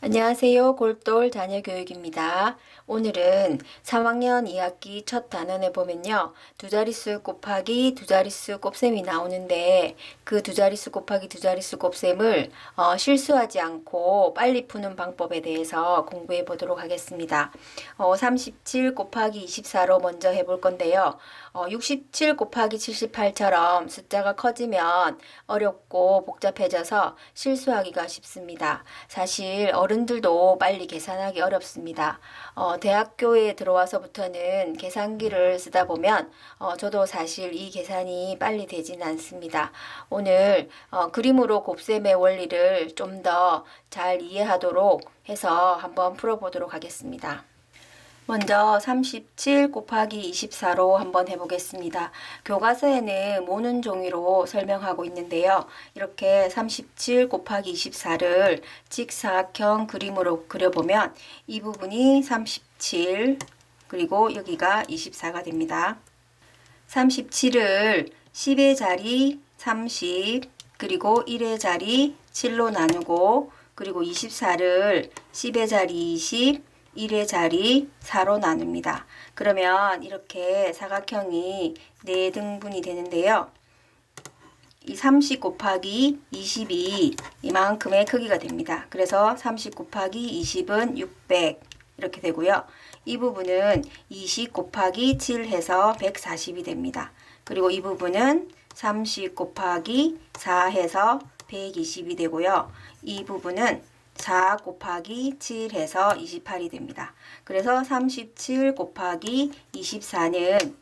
안녕하세요. 골똘 자녀교육입니다. 오늘은 3학년 2학기 첫 단원에 보면요. 두 자릿수 곱하기 두 자릿수 곱셈이 나오는데 그 두 자릿수 곱하기 두 자릿수 곱셈을 실수하지 않고 빨리 푸는 방법에 대해서 공부해 보도록 하겠습니다. 37 곱하기 24로 먼저 해볼 건데요. 67 곱하기 78처럼 숫자가 커지면 어렵고 복잡해져서 실수하기가 쉽습니다. 사실 어른들도 빨리 계산하기 어렵습니다. 대학교에 들어와서부터는 계산기를 쓰다 보면 저도 사실 이 계산이 빨리 되진 않습니다. 오늘 그림으로 곱셈의 원리를 좀 더 잘 이해하도록 해서 한번 풀어보도록 하겠습니다. 먼저 37 곱하기 24로 한번 해보겠습니다. 교과서에는 모는 종이로 설명하고 있는데요. 이렇게 37 곱하기 24를 직사각형 그림으로 그려보면 이 부분이 37 그리고 여기가 24가 됩니다. 37을 10의 자리 30 그리고 1의 자리 7로 나누고 그리고 24를 10의 자리 20 1의 자리 4로 나눕니다. 그러면 이렇게 사각형이 4등분이 되는데요. 이 30 곱하기 20이 이만큼의 크기가 됩니다. 그래서 30 곱하기 20은 600 이렇게 되고요. 이 부분은 20 곱하기 7 해서 140이 됩니다. 그리고 이 부분은 30 곱하기 4 해서 120이 되고요. 이 부분은 4 곱하기 7 해서 28이 됩니다. 그래서 37 곱하기 24는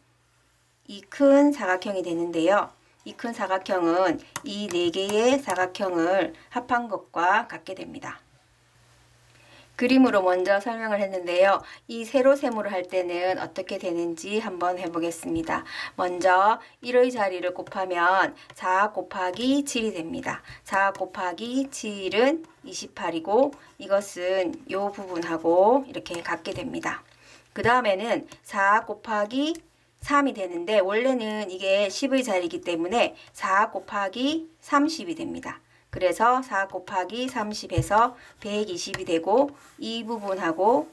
이 큰 사각형이 되는데요. 이 큰 사각형은 이 4개의 사각형을 합한 것과 같게 됩니다. 그림으로 먼저 설명을 했는데요. 이 세로세모를 할 때는 어떻게 되는지 한번 해보겠습니다. 먼저 1의 자리를 곱하면 4 곱하기 7이 됩니다. 4 곱하기 7은 28이고 이것은 이 부분하고 이렇게 같게 됩니다. 그 다음에는 4 곱하기 3이 되는데 원래는 이게 10의 자리이기 때문에 4 곱하기 30이 됩니다. 그래서 4 곱하기 30에서 120이 되고 이 부분하고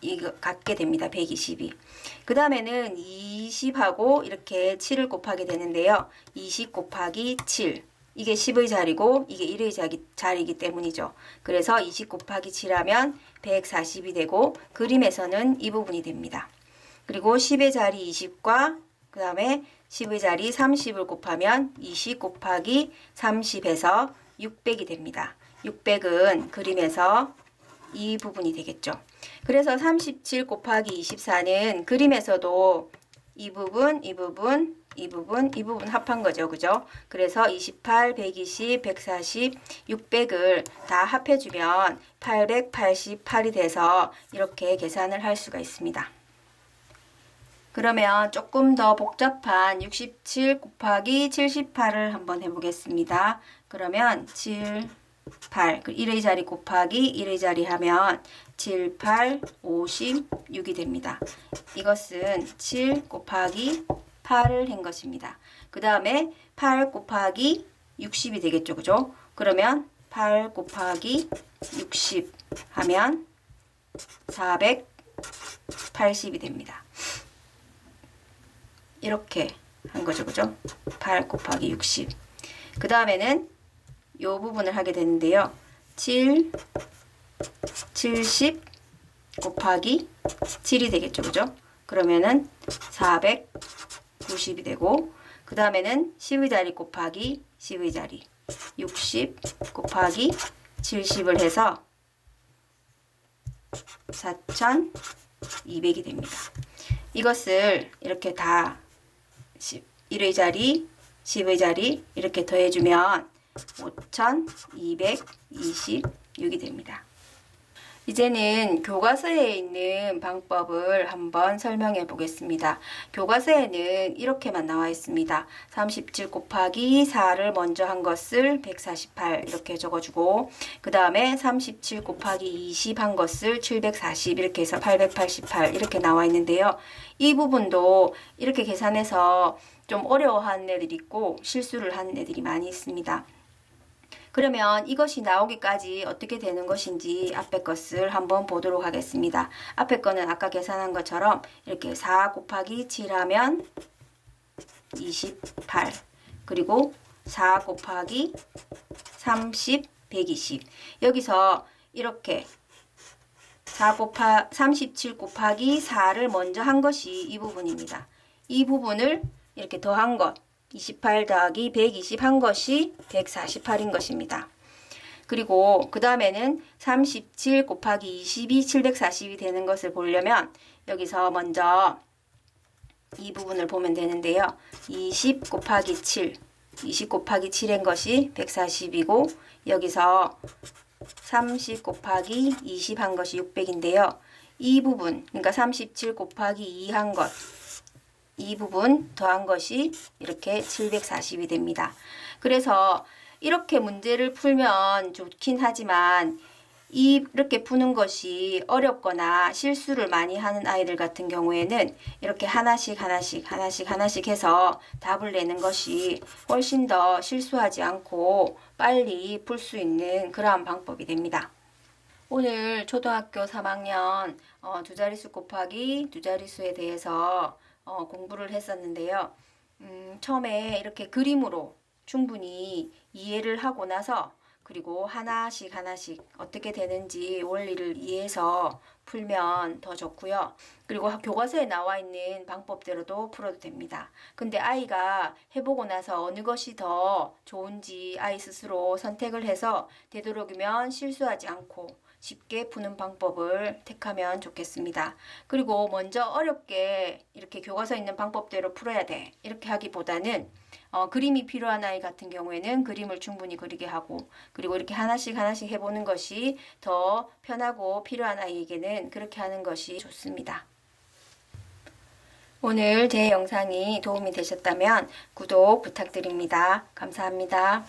이거 같게 됩니다. 120이. 그 다음에는 20하고 이렇게 7을 곱하게 되는데요. 20 곱하기 7. 이게 10의 자리고 이게 1의 자리이기 때문이죠. 그래서 20 곱하기 7하면 140이 되고 그림에서는 이 부분이 됩니다. 그리고 10의 자리 20과 그 다음에 10의 자리 30을 곱하면 20 곱하기 30에서 600이 됩니다. 600은 그림에서 이 부분이 되겠죠. 그래서 37 곱하기 24는 그림에서도 이 부분, 이 부분, 이 부분, 이 부분 합한 거죠. 그죠? 그래서 28, 120, 140, 600을 다 합해주면 888이 돼서 이렇게 계산을 할 수가 있습니다. 그러면 조금 더 복잡한 67 곱하기 78을 한번 해보겠습니다. 그러면 7, 8, 1의 자리 곱하기 1의 자리 하면 7, 8, 56이 됩니다. 이것은 7 곱하기 8을 한 것입니다. 그 다음에 8 곱하기 60이 되겠죠. 그죠? 그러면 8 곱하기 60 하면 480이 됩니다. 이렇게 한 거죠. 그죠? 8 곱하기 60. 그 다음에는 이 부분을 하게 되는데요. 70 곱하기 7이 되겠죠. 그죠? 그러면은 490이 되고 그 다음에는 10의 자리 곱하기 10의 자리 60 곱하기 70을 해서 4200이 됩니다. 이것을 이렇게 다 1의 자리, 10의 자리 이렇게 더해주면 5226이 됩니다. 이제는 교과서에 있는 방법을 한번 설명해 보겠습니다. 교과서에는 이렇게만 나와 있습니다. 37 곱하기 4를 먼저 한 것을 148 이렇게 적어주고 그 다음에 37 곱하기 20 한 것을 740 이렇게 해서 888 이렇게 나와 있는데요. 이 부분도 이렇게 계산해서 좀 어려워하는 애들이 있고 실수를 하는 애들이 많이 있습니다. 그러면 이것이 나오기까지 어떻게 되는 것인지 앞에 것을 한번 보도록 하겠습니다. 앞에 거는 아까 계산한 것처럼 이렇게 4 곱하기 7 하면 28, 그리고 4 곱하기 30, 120. 여기서 이렇게 37 곱하기 4를 먼저 한 것이 이 부분입니다. 이 부분을 이렇게 더한 것, 28 더하기 120 한 것이 148인 것입니다. 그리고 그 다음에는 37 곱하기 20이 740이 되는 것을 보려면 여기서 먼저 이 부분을 보면 되는데요. 20 곱하기 7, 20 곱하기 7인 것이 140이고 여기서 30 곱하기 20 한 것이 600인데요. 이 부분, 그러니까 37 곱하기 2 한 것, 이 부분 더한 것이 이렇게 740이 됩니다. 그래서 이렇게 문제를 풀면 좋긴 하지만 이렇게 푸는 것이 어렵거나 실수를 많이 하는 아이들 같은 경우에는 이렇게 하나씩 해서 답을 내는 것이 훨씬 더 실수하지 않고 빨리 풀 수 있는 그러한 방법이 됩니다. 오늘 초등학교 3학년 두 자릿수 곱하기 두 자릿수에 대해서 공부를 했었는데요. 처음에 이렇게 그림으로 충분히 이해를 하고 나서 그리고 하나씩 어떻게 되는지 원리를 이해해서 풀면 더 좋고요. 그리고 교과서에 나와 있는 방법대로도 풀어도 됩니다. 근데 아이가 해보고 나서 어느 것이 더 좋은지 아이 스스로 선택을 해서 되도록이면 실수하지 않고 쉽게 푸는 방법을 택하면 좋겠습니다. 그리고 먼저 어렵게 이렇게 교과서에 있는 방법대로 풀어야 돼 이렇게 하기보다는 그림이 필요한 아이 같은 경우에는 그림을 충분히 그리게 하고 그리고 이렇게 하나씩 해보는 것이 더 편하고 필요한 아이에게는 그렇게 하는 것이 좋습니다. 오늘 제 영상이 도움이 되셨다면 구독 부탁드립니다. 감사합니다.